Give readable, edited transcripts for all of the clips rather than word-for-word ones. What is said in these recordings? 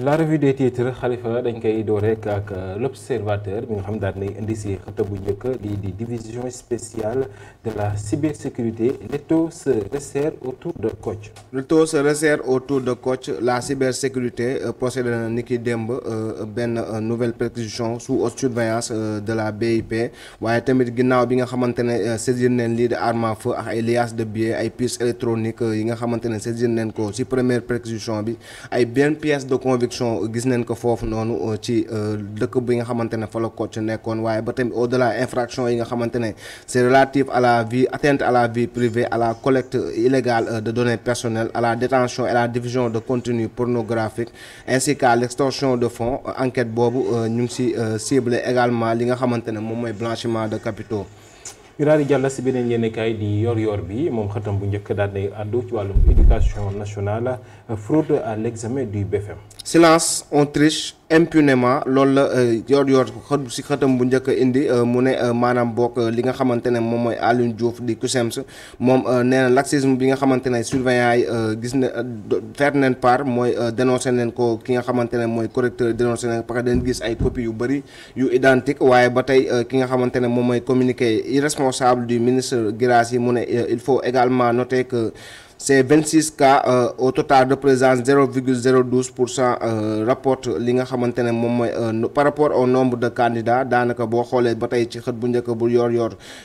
la revue des titres Khalifa dañ koy door rek ak l'observateur bi nga xam daal di indi si xët bu njëkk di division spéciale de la cybersécurité. L'étau se resserre autour de Kocc. L'étau se resserre autour de Kocc. La cybersécurité procède na ni ki démb benn nouvelle perquisition sous haute surveillance de la BIP waaye tamit ginnaaw bi nga xamante ne saisir neen lii de arme à feu ak ay liasses de billets ay puces électroniques yi nga xamante ne saisir neen ko ci première perquisition bi ay benn pièce de conviction gis nañ ko foofu noonu ci dëkk bi nga xamante ne fa la Kocc nekkoon waaye ba tamit au delà infraction yi nga xamante ne c'est relatif à la vie atteinte à la vie privée à la collecte illégale de données personnelles à la détention et la diffusion de contenu pornographique ainsi qu'à l'extorsion de fonds enquête boobu ñu ngi ci ciblé également li nga xamante ne moom mooy blanchiment de capitaux. ñu daal di jàll si beneen yéenekaay di yor-yor bi moom xëtam bu njëkk daal di àddu ci wàllum éducation nationale fraude à l'examen du BFM. Silence on triche impunément loolu la yor-yor si xëtam bu njëkk indi mu ne maanaam bokk li nga xamante ne moom mooy Alioune Diouf di CUSEMS moom nee na laxisme bi nga xamante ne surveillant yi gis na faire nañ part mooy dénoncé nañ ko ki nga xamante ne mooy correcteur dénoncé nañ parce que dañ gis ay copies yu bëri yu identique waaye ba tey ki nga xamante ne moom mooy communiqué irresponsable du ministre Guirassy mu ne il faut également noter que ces 26 cas au total représentent 0,012% rapporte li nga xamante ne moom mooy par rapport au nombre de candidats daanaka boo xoolee ba tey ci xët bu njëkk bu yor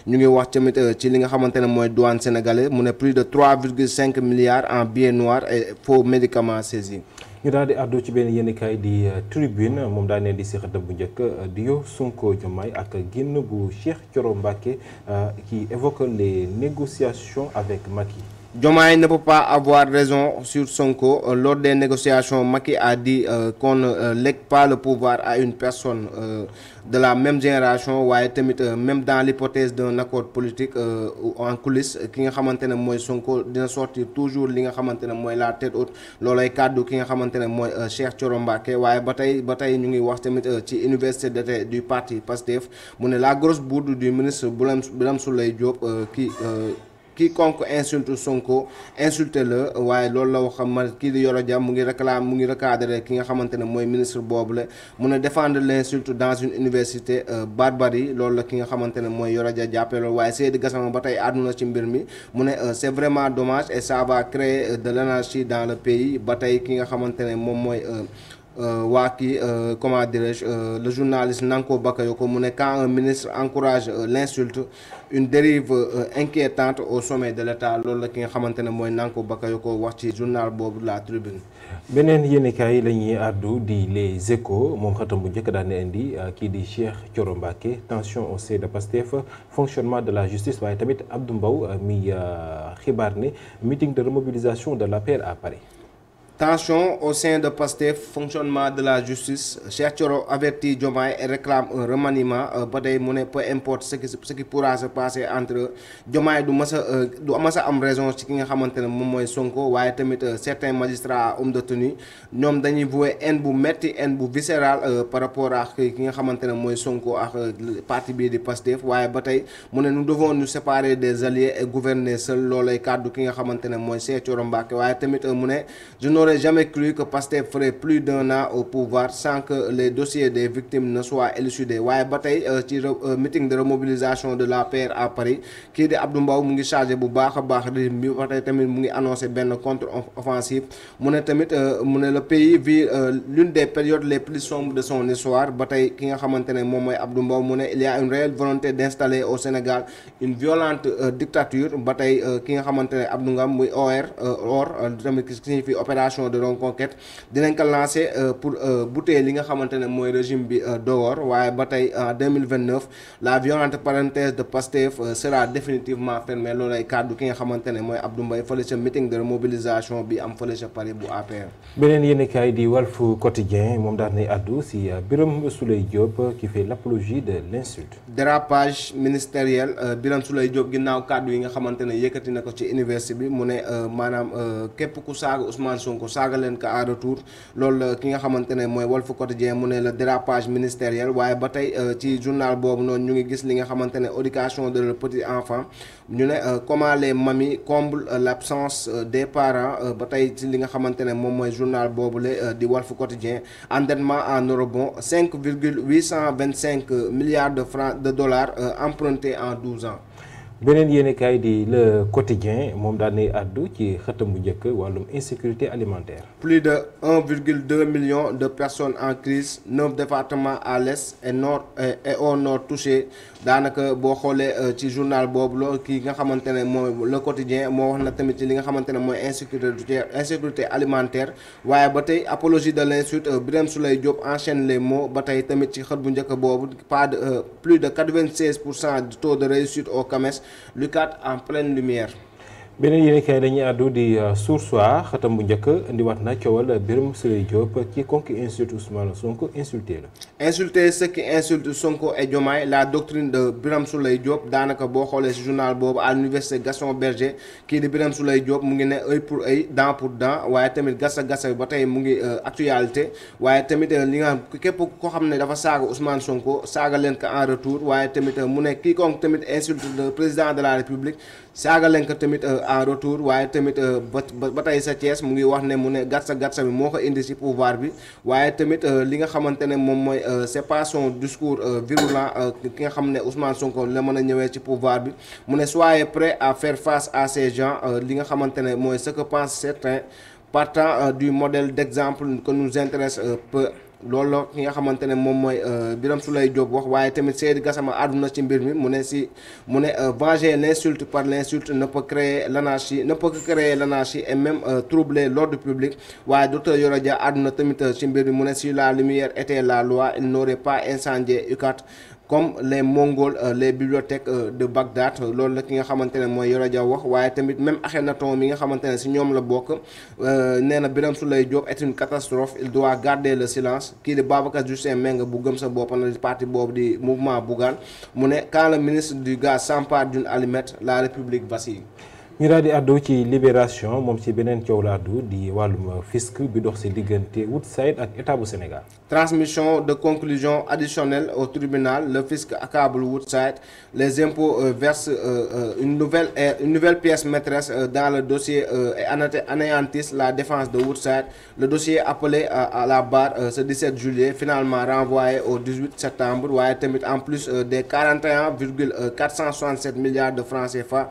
ñu ngi wax tamit ci li nga xamante ne mooy douane sénégalais mu ne plus de 3,5 milliards en billets noirs et faux médicaments saisis. ñu daal di àddu ci benn yéenekaay di tribune moom daa ne di si xëtam bu njëkk Dio Sonko Diomaye ak génn bu Cheikh Thioro Mbacké qui évoque les négociations avec Macky. Diomaye ne peut pas avoir raison sur Sonko. Lors des négociations, Macky a dit qu'on ne lègue pas le pouvoir à une personne de la même génération waaye tamit même dans l'hypothèse d'un accord politique en coulisses ki nga xamante ne mooy Sonko dina sortir toujours li nga xamante ne mooy la tête haute loolay kàddu ki nga xamante ne mooy Cheikh Thioro Mbacké waaye ba tey ñu ngi wax tamit ci université d'été du parti PASTEF mu ne la grosse bourde du ministre Birame Souleye Diop quiconque insulte Sonko insulte-le waaye loolu la wax kii di Yoro Dia mu ngi recadrer ki nga xamante ne mooy ministre boobu la mu ne défendre l'insulte dans une université barbarie loolu la ki nga xamante ne mooy Yoro Dia jàppee loolu waaye Seydi Gassama ba tey àdduna ci mbir mi mu ne c'est vraiment dommage et ça va créer de l'anarchie dans le pays ba tey ki nga xamante ne moom mooy waa kii comment dirais-je le journaliste Nanko Bakayoko mu ne quand un ministre encourage l'insulte une dérive inquiétante au sommet de l'État loolu la ki nga xamante ne mooy Nanko Bakayoko wax ci journal boobu la Tribune. beneen yéenekaay la ñuy àddu di Les Échos moom xëtam bu njëkk daan na indi kii di Cheikh Thioro Mbacké tension au sein de Pastef fonctionnement de la justice waaye tamit Abdou Mbow mi xibaar ne meeting de remobilisation de l'APR à Paris. Tension au sein de PASTEF, fonctionnement de la justice. Cheikh Thioro avertit Diomaye et réclame un remaniement. Ba tey mu ne peu importe ce qui pourra se passer entre eux Diomaye du mas a am raison ci ki nga xamante ne moom mooy Sonko waaye tamit certains magistrats hommes de tenue ñoom dañuy vouer haine bu metti haine bu viscérale par rapport ak ki nga xamante ne mooy Sonko ak parti bii di PASTEF waaye ba tey mu ne nous devons nous séparer des alliés et gouverner seul loolay kàddu ki nga xamante ne mooy Cheikh Thioro Mbacké waaye tamit mu ne j'aurais jamais cru que Pastef ferait plus d'un an au pouvoir sans que les dossiers des victimes ne soient élucidés waaye ba tey ci meeting de remobilisation de l'APR à Paris kii di Abdou Mbow mu ngi chargé bu baax a baax rythme bi ba tey tamit mu ngi annoncé benn contre-offensive mu ne tamit mu ne le pays vit l'une des périodes les plus sombres de son histoire ba tey ki nga xamante ne moom mooy Abdou Mbow mu ne il y a une réelle volonté d'installer au Sénégal une violente dictature ba tey ki nga xamante ne Abdou Ngam muy or tamit ki signifie opération de reconquête dinañ ko lancer pour bouter li nga xamante ne mooy régime bi dehors waaye ba tey en 2029 la violente parenthèse de Pastef sera définitivement fermée loolu ay kàddu ki nga xamante ne mooy Abdou Mbaye fële ca meeting de remobilisation bi am fële ca Paris bu APR. beneen yéenekaay di Walf Quotidien moom daal nay àddu si Birame Souleye Diop qui fait l'apologie de l'insulte. Dérapage ministériel Birame Souleye Diop ginnaaw kàddu yi nga xamante ne yëkkati na ko ci université bi mu ne maanaam képp ku saaga Ousmane Sonko saaga leen ko en retour loolu ki nga xamante ne mooy Walf Quotidien mu ne le dérapage ministériel waaye ba tey ci journal boobu noonu ñu ngi gis li nga xamante ne éducation de le petit enfant ñu ne comment les mamies comblent l'absence des parents ba tey ci li nga xamante ne moom mooy journal boobule di Walf Quotidien. Endettement en eurobond 5,825 milliards de francs de dollars empruntés en 12 ans. beneen yéenekaay di Le Quotidien moom daan nay àddu ci xëtam bu njëkk wàllum insécurité alimentaire. Plus de 1,2 million de personnes en crise 9 départements à l'est et nord et au nord touchés daanaka boo xoolee ci journal boobu la kii nga xamante ne mooy Le Quotidien moo wax na tamit ci li nga xamante ne mooy insécurité alimentaire waaye ba tey apologie de l'insulte Birame Souleye Diop enchaîne les mots ba tey tamit ci xët bu njëkk boobu plus de 96% du taux de réussite au CAMES. Lucat en pleine lumière. beneen yéenekaay dañuy àddu di Source A xëtam bu njëkk indiwaat na coowal Birame Souleye Diop quiconque insulte Ousmane Sonko insulté la. Insulter ceux qui insultent Sonko et Diomaye la doctrine de Birame Souleye Diop daanaka boo xoolee ci journal boobu à l'université Gaston Berger kii di Birame Souleye Diop mu ngi ne œil pour œil dent pour dent waaye tamit gasa bi ba tey mu ngi actualité waaye tamit li nga xam képp ko xam ne dafa saaga Ousmane Sonko saaga leen ko en retour waaye tamit mu ne quiconque tamit insulte le président de la République saaga leen ko tamit en retour waaye tamit ba tey sa Thiès mu ngi wax ne mu ne gatsa bi moo ko indi ci pouvoir bi waaye tamit li nga xamante ne moom mooy c'est pas son discours virulent ki nga xam ne Ousmane Sonko la mën a ñëwee ci pouvoir bi mu ne soyez prêts à faire face à ces gens li nga xamante ne mooy ce que pensent certains partant du modèle d'exemple que nous intéresse peu loolu la ki nga xamante ne moom mooy Birame Souleye Diop wax waaye tamit Seydi Gassama àdduna ci mbir mi mu ne venger l'insulte par l'insulte ne peut créer l'anarchie et même troubler l'ordre public waaye docteur Yoro Dia àdduna tamit ci mbir mi mu ne si la lumière était la loi il n'aurait pas incendié UCAD comme les Mongols les bibliothèques de Bagdad loolu la ki nga xamante ne mooy Yoro Dia wax waaye tamit même Akhenaton mi nga xamante ne si ñoom la bokk nee na Birame Souleye Diop est une catastrophe il doit garder le silence kii di Babacar Justin Mbengue bu gëm sa bopp na parti boobu di mouvement Bougane mu ne quand le ministre du gaz s'empare d'une allumette la République vacille. ñu daal di àddu ci Libération moom ci beneen coow la àddu di wàllum fisc bi dox ci diggante Woodside ak état bu Sénégal. Transmission de conclusions additionnelles au tribunal le fisc accable Woodside les impôts versent une nouvelle pièce maîtresse dans le dossier et anéantissent la défense de Woodside le dossier appelé à la barre ce 17 juillet finalement renvoyé au 18 septembre waaye tamit en plus des 41,467 milliards de francs CFA.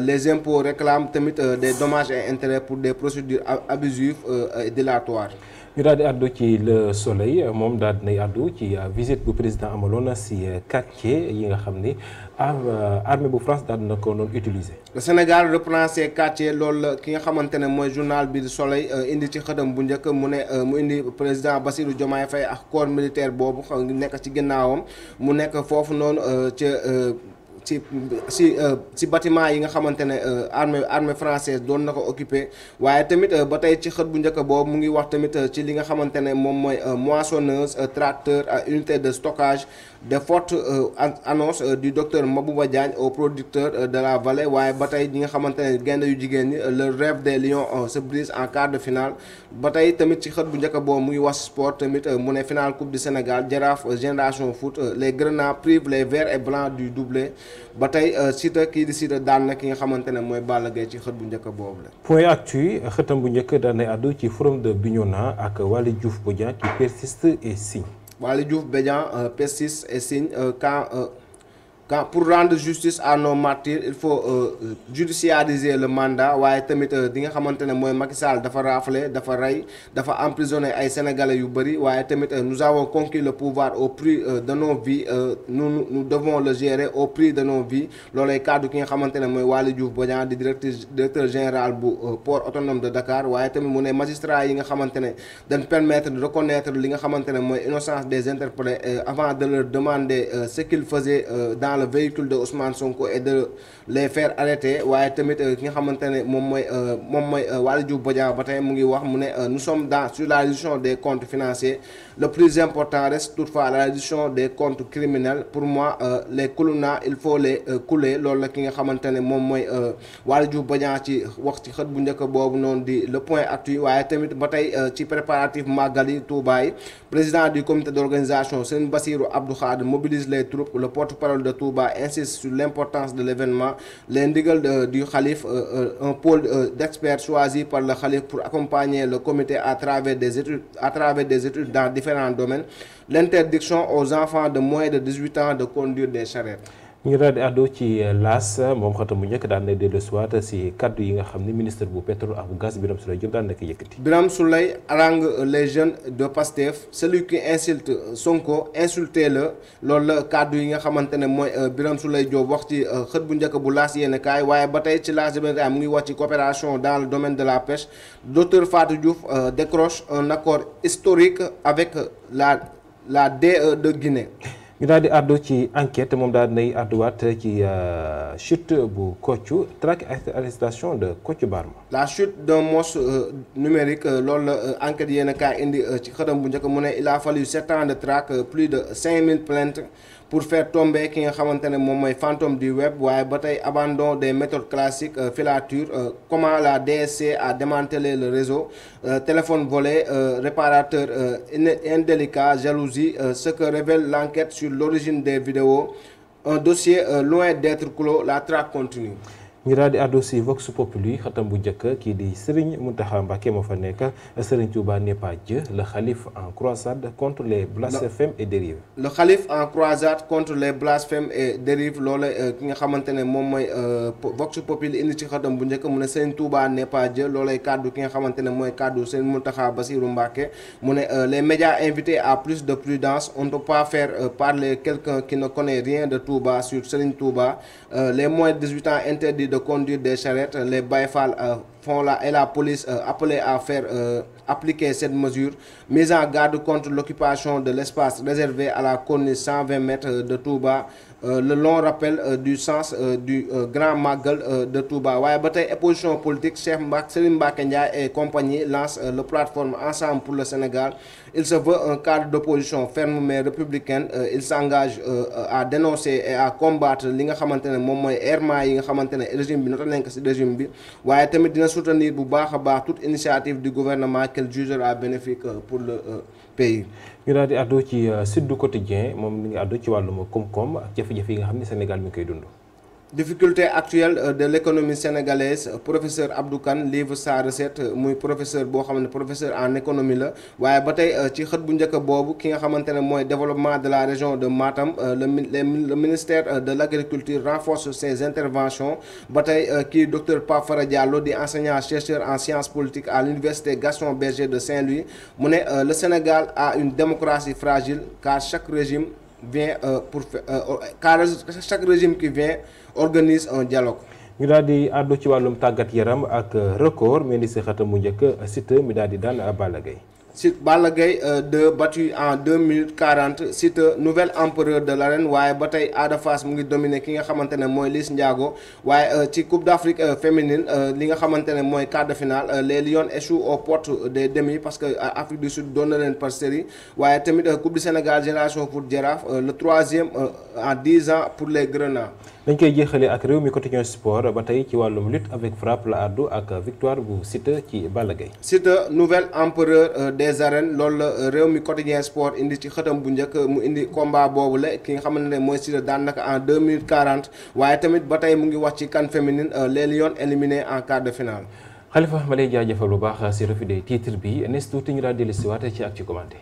Les impôts réclament tamit des dommages et intérêts pour des procédures abusives et dilatoires. ñu daal di àddu ci Le Soleil moom daal dinay àddu ci visite bu président amaloon si quartier yi nga xam ni armée bu France daal dina ko doon utiliser. Le Sénégal reprend ses quartiers loolu ki nga xamante ne mooy journal bi Soleil indi ci xëtam bu njëkk mu indi président Bassirou Diomaye Faye ak corps militaire boobu nekk ci ginnaawam mu nekk foofu noonu ci bâtiment yi nga xamante ne armée française doon na ko occupé waaye tamit ba tey ci xët bu njëkk boobu mu ngi wax tamit ci li nga xamante ne moom mooy moissonneuse tracteur unité de stockage de fortes annonces du docteur Mabouba Diagne au producteur de la vallée waaye ba tey ñi nga xamante ne gaynde yu jigéen ñi le rêve des lions se brise en quart de finale ba tey tamit ci xët bu njëkk boobu mu ngi wax sport tamit mu ne finale coupe du Sénégal Jaraaf génération foot les Grenats privent les verts et blancs du doublé ba tey Siteu kii di Siteu daan na ki nga xamante ne mooy Balla Gaye ci xët bu njëkk boobu la. Point Actu xëtam bu njëkk daan nay àddu ci forum de Bignona ak Waly Diouf Bodian qui persiste et signe. Waly Diouf Bodian persiste et signe quand pour rendre justice à nos martyrs il faut judiciariser le mandat waaye tamit di nga xamante ne mooy Macky Sall dafa raflé dafa rey dafa emprisonné ay sénégalais yu bëri waaye tamit nous avons conquis le pouvoir au prix de nos vies nous devons le gérer au prix de nos vies loolay kàddu ki nga xamante ne mooy Waly Diouf Bodian di directeur général bu port autonome de Dakar waaye tamit mu ne magistrat yi nga xamante ne dañ permettre de reconnaître li nga xamante ne mooy innocence des interpellés avant de leur demander ce qu'ils faisaient dans le véhicule de Ousmane Sonko et de les faire arrêter waaye tamit ki nga xamante ne moom mooy Waly Diouf Bodiang ba tey mu ngi wax mu ne nous sommes sur la réduction des comptes financiers. Le plus important reste toutefois la réduction des comptes criminels. Pour moi les Koulouna il faut les couler loolu la ki nga xamante ne moom mooy Waly Diouf Bodiang ci wax ci xët bu njëkk boobu noonu di le point actu waaye tamit ba tey ci préparatif Magali Touba yi président du comité d'organisation Serigne Bassirou Abdou Khadre mobilise les troupes. Le porte-parole de Touba insiste sur l'importance de l'événement. Les ndigal du khalife, un pôle d'experts choisi par le khalife pour accompagner le comité à travers des études dans différents domaines. L'interdiction aux enfants de moins de 18 ans de conduire des charrettes. ñu daal di àddu ci laas moom xatam bu njëkk daan na dellu siwaat si kaddu yi nga xam ne ministre bu pétrole ak bu gaz Birame Souleye Diop daan na ko yëkkati. Birame Souleye harangue les jeunes de Pastef celui qui insulte Sonko insultez-le loolu la kaddu yi nga xamante ne mooy Birame Souleye Diop wax ci xët bu njëkk bu laas yéen kaay waaye ba tey ci laas mu ngi wax ci coopération dans le domaine de la pêche. Docteur Fatou Diouf décroche un accord historique avec la DE de Guinée. ñu daal di àddu ci enquête moom daal nay àdduwaat ci chute bu Kocc traque arrestation de Kocc Barma. La chute d'un monstre numérique loolu la enquête yéen a kaay indi ci xëtam bu njëkk mu ne il a fallu 7 ans de traque plus de 5000 plaintes pour faire tomber ki nga xamante ne moom mooy fantôme du web waaye ba tey abandon des méthodes classiques filature comment la DSC a démantelé le réseau téléphone volé réparateur indélicat jalousie ce que révèle l'enquête sur l'origine des vidéos un dossier loin d'être clos la traque continue. ñu daal di àddu si Vox Populi xatam bu njëkk kii di Serigne Mountakha Mbacké moo fa nekk Serigne Touba n'est pas Dieu le khalife en croisade contre les blasphèmes et dérives. Le khalife en croisade contre les blasphèmes et dérives loolu ki nga xamante ne moom mooy Vox Populi indi ci xatam bu njëkk mu ne Serigne Touba n'est pas Dieu loolay kàddu ki nga xamante ne mooy kàddu Serigne Mountakha Bassirou Mbacké mu ne les médias invités à plus de prudence on ne peut pas faire parler quelqu'un qui ne connaît rien de Touba sur Serigne Touba les moins de 18 ans interdits de conduire des charrettes, les Baye Fall font et la police appelée à faire appliquer cette mesure. Mise en garde contre l'occupation de l'espace réservé à la corniche 120 mètres de Touba. Le long rappel du sens du grand Magal de Touba waaye ba tey opposition politique Cheikh Serigne Mbacké Ndiaye et compagnie lance le plateforme Ensemble pour le Sénégal. Il se veut un cadre d'opposition ferme mais républicaine. Il s'engage à dénoncer et à combattre li nga xamante ne moom mooy errement yi nga xamante ne régime bi nota nañ ko ci régime bi waaye tamit dina soutenir bu baax a baax toute initiative du gouvernement qu'elle jugera bénéfique pour le pays. ñu daal di àddu ci Sud du Quotidien moom mi ngi àddu ci wàllum koom-koom ak jafe-jafe yi nga xam ne Sénégal mi ngi koy dund. Difficulté actuelle de l'économie sénégalaise professeur Abdou Kane livre sa recette muy professeur boo xam ne professeur en économie la waaye ba tey ci xët bu njëkk boobu ki nga xamante ne mooy développement de la région de Matam le ministère de l'agriculture renforce ses interventions ba tey kii docteur Pape Fara Diallo di enseignant chercheur en sciences politiques à l'université Gaston Berger de Saint-Louis mu ne le Sénégal a une démocratie fragile car chaque régime chaque régime qui vient organise un dialogue. ñu daal di àddu ci wàllum tàggat yaram ak record mais ni si xatam mu njëkk Siteu mi daal di daan Balla Gaye. Balla Gaye 2 battu en 2 minutes 40 Siteu nouvel empereur de l'arène waaye ba tey Ada Fass mu ngi dominé ki nga xamante ne mooy Liss Ndiago waaye ci Coupe d'Afrique féminine li nga xamante ne mooy quart de finale les Lions échouent aux portes des demi parce que Afrique du Sud doon na leen par série waaye tamit Coupe du Sénégal Génération Foot Jaraaf le 3e en 10 ans pour les Grenats. dañ koy jeexale ak Rewmi Quotidien Sport ba tey ci wàllum lutte avec frappe la àddu ak victoire bu Siteu ci Balla Gaye. Siteu nouvel empereur des arènes loolu la Rewmi Quotidien Sport indi ci xëtam bu njëkk mu indi combat boobu la ki nga xamante ne mooy Siteu daan naka en 2 minutes 40 waaye tamit ba tey mu ngi wax ci CAN féminine les Lions éliminés en quart de finale. Khalifa ma lay jaajëfal bu baax si revue des titres bi nes tuuti ñu daal dellusiwaat ci ak ci commenté.